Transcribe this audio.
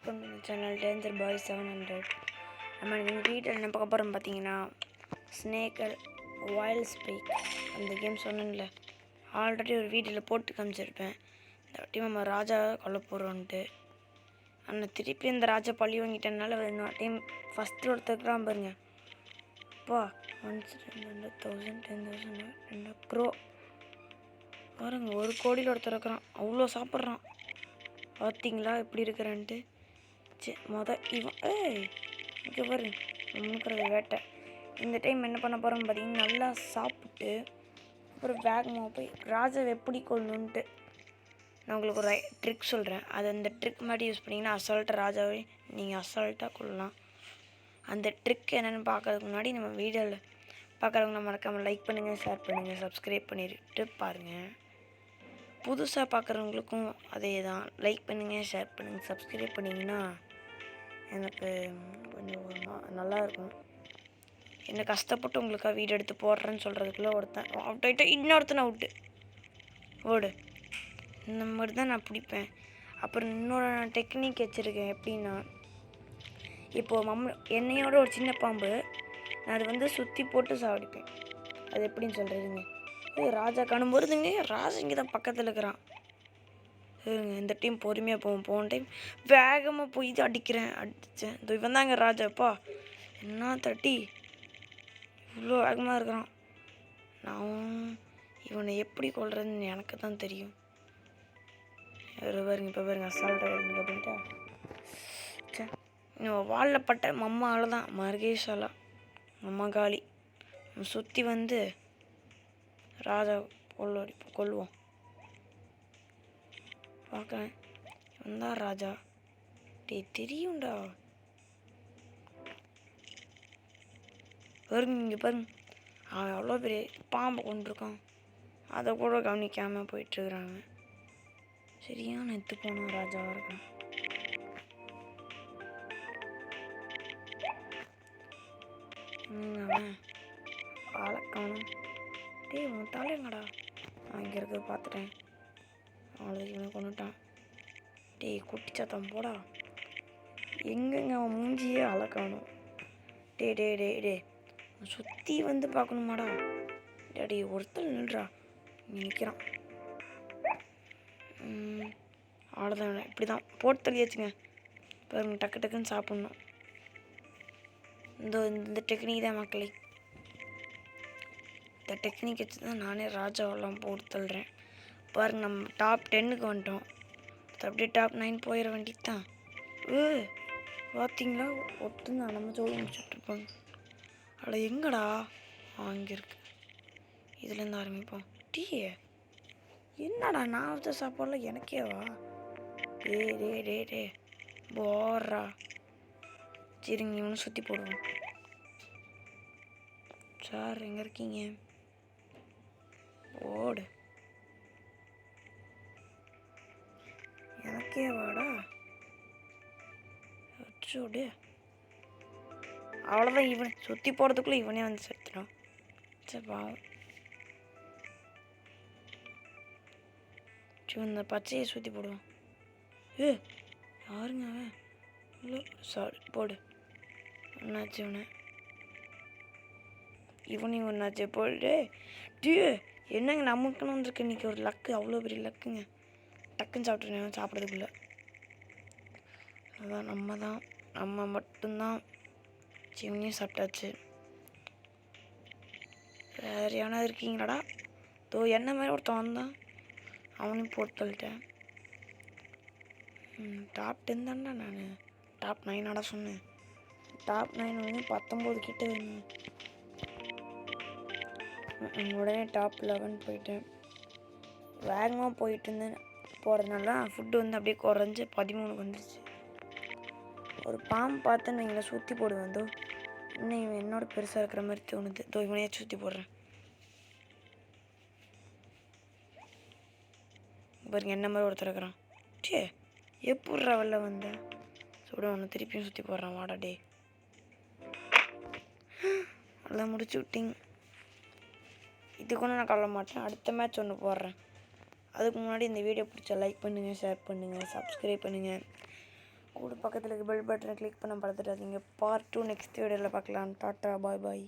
Welcome to channel danger பாய் 700. நம்ம எங்கள் வீட்டில் என்ன பார்க்க போகிறோம் பார்த்தீங்கன்னா, ஸ்னேக்கர் வைல்ட் ஸ்பீக் அந்த கேம் சொன்னேன்ல, ஆல்ரெடி ஒரு வீடியோவில் போட்டு காமிச்சிருப்பேன். இந்த வாட்டி நம்ம ராஜாவை கொல்ல போகிறோன்ட்டு. ஆனால் திருப்பி இந்த ராஜா பழி வாங்கிட்டனால இந்த டைம் ஃபஸ்ட்டு ஒருத்தருக்குலாம் பாருங்க. அப்பா 1,000, 10,000, 2 க்ரோ பாருங்க, 1 கோடியில் ஒருத்தர் இருக்கிறான். அவ்வளோ சாப்பிட்றான். பார்த்தீங்களா எப்படி இருக்கிறான்ட்டு. இவன் இங்கே பாரு முன்னுக்குறது வேட்டை. இந்த டைம் என்ன பண்ண போகிறோம்னு பார்த்தீங்கன்னா, நல்லா சாப்பிட்டு அப்புறம் வேகமாக போய் ராஜாவை எப்படி கொள்ளணுன்ட்டு நான் உங்களுக்கு ஒரு ட்ரிக் சொல்கிறேன். அது அந்த ட்ரிக் மாதிரி யூஸ் பண்ணிங்கன்னா அசால்ட்டாக ராஜாவை நீங்கள் அசால்ட்டாக கொள்ளலாம். அந்த ட்ரிக் என்னென்னு பார்க்கறதுக்கு முன்னாடி நம்ம வீடியோவில் பார்க்குறவங்க மறக்காமல் லைக் பண்ணுங்கள், ஷேர் பண்ணுங்கள், சப்ஸ்கிரைப் பண்ணிட்டு பாருங்கள். புதுசாக பார்க்குறவங்களுக்கும் அதே தான். லைக் பண்ணுங்கள், ஷேர் பண்ணுங்கள், சப்ஸ்கிரைப் பண்ணிங்கன்னா எனக்கு கொஞ்சம் நல்லாயிருக்கும். என்ன கஷ்டப்பட்டு உங்களுக்காக வீடியோ எடுத்து போடுறேன்னு சொல்கிறதுக்குள்ளே ஒருத்தன் அவுட் ஆகிட்டா இன்னொருத்தனை அவுட்டு ஓடு. இந்த மாதிரி தான் நான் பிடிப்பேன். அப்புறம் இன்னொரு டெக்னிக் வச்சுருக்கேன். எப்படின்னா, இப்போது என்னையோட ஒரு சின்ன பாம்பு நான் அது வந்து சுற்றி போட்டு சாவடிப்பேன். அது எப்படின்னு சொல்கிறதுங்க. ராஜா காணும்போதுங்க, ராஜா இங்கே தான் பக்கத்தில் இருக்கிறான். இந்த டைம் பொறுமையாக போன டைம் வேகமாக போய் இது அடித்தேன். இந்த இவன் தாங்க ராஜாப்பா. என்ன தட்டி இவ்வளோ வேகமாக இருக்கிறான். நான் இவனை எப்படி கொள்றதுன்னு எனக்கு தான் தெரியும். பாருங்க, இப்போ பாருங்க அசால்ட்டாக அப்படின்ட்டா. வாலில் பட்ட மம்மாவில் தான் மருகேஷாலா மம்மா காலி சுற்றி வந்து ராஜா கொல்லுவோம். பார்க்குறேன் வந்தான் ராஜா. தெரியும்டா. பாருங்க இங்கே பாருங்க, அவன் எவ்வளோ பெரிய பாம்பை கொண்டிருக்கான். அதை கூட கவனிக்காமல் போயிட்டுருக்குறாங்க. சரியான எடுத்து போனோம் ராஜாவாக இருக்கான். அவன் ஆளக்கானும். உன் தலைங்கடா. நான் இங்கே இருக்கிறத பார்த்துட்டேன். அவளை இவனை கொண்டுட்டான். குட்டி சத்தம் போடா. எங்கெங்க அவன் மூஞ்சியே அழக்கானும். டே சுற்றி வந்து பார்க்கணுமாடா. டேடி ஒருத்தர் நில்றா. நிற்கிறான். அவ்வளோதான், இப்படி தான் போட்டு தள்ளியாச்சுங்க. பாருங்க, டக்கு டக்குன்னு சாப்பிட்ணும். இந்த டெக்னிக் தான் மக்களே. இந்த டெக்னிக் வச்சு தான் நானே ராஜாவெல்லாம் போட்டு தள்ளுறேன். பாருங்க, நம்ம டாப் 10க்கு வந்துட்டோம். அப்படியே டாப் 9 போயிட வேண்டியது தான். பார்த்தீங்களா, ஒட்டுந்தான் நம்ம ஜோடி முடிச்சுட்ருப்பாங்க. அட எங்கடா? அங்கே இருக்கு. இதுலேருந்து ஆரம்பிப்போம். என்னடா நான் வச்ச சாப்பாடுலாம் எனக்கேவா? டே போடுறா. சரிங்க, இவனு சுற்றி போடுவோம். சார் எங்கே இருக்கீங்க? ஓடு. எனக்கே வாடா. வச்சோடு. அவ்வளோதான், இவனை சுற்றி போகிறதுக்குள்ளே இவனே வந்து செத்துடும். சரி பாவம். இந்த பச்சையை சுற்றி போடுவான். யாருங்க அவன்? இல்லை சாரி போடு. ஒன்றாச்சு இவனையும் ஒன்றாச்சு போடு. என்னங்க நமக்குன்னு வந்துருக்கு இன்றைக்கி ஒரு லக்கு. அவ்வளோ பெரிய லக்குங்க. டக்குன்னு சாப்பிட்ருந்தேன் சாப்பிட்றதுக்குள்ள. அதான் நம்ம மட்டும்தான். சிவனையும் சாப்பிட்டாச்சு. வேறு எவனா இருக்கீங்களாடா? என்ன மாதிரி ஒருத்தன் வந்தான், அவனையும் போட்டு தள்ளிட்டேன். டாப் 10 தான்டா நான். டாப் 9 சொன்னேன். டாப் 9 வந்து 19 கிட்ட வேணும். உடனே டாப் 11 போயிட்டேன். வேகமாக போயிட்டு இருந்தேன். போகிறதுனால ஃபுட்டு வந்து அப்படியே குறைஞ்சி 13 வந்துடுச்சு. ஒரு பாம்பு பார்த்து நான் இங்கே சுற்றி போடுவேன். இன்னும் இவன் என்னோட பெருசாக இருக்கிற மாதிரி தோணுது. இவனையே சுற்றி போடுறேன். பாருங்க, என்ன மாதிரி ஒருத்தர் இருக்கிறான். எப்பட்றா வெளில வந்த சுட ஒன்று திருப்பியும் சுற்றி போடுறான். வாடா டே. நல்லா முடிச்சு விட்டிங்க. இதுக்கு ஒன்று நான் கவலை மாட்டேன். அடுத்த மேட்ச் ஒன்று போடுறேன். அதுக்கு முன்னாடி இந்த வீடியோ பிடிச்சா லைக் பண்ணுங்கள், ஷேர் பண்ணுங்கள், சப்ஸ்கிரைப் பண்ணுங்கள். கூட பக்கத்தில் இருக்க பெல் பட்டனை கிளிக் பண்ண மறந்துடாதீங்க. பார்ட் 2 நெக்ஸ்ட் வீடியோவில் பார்க்கலாம். டாட்டா பாய் பாய்.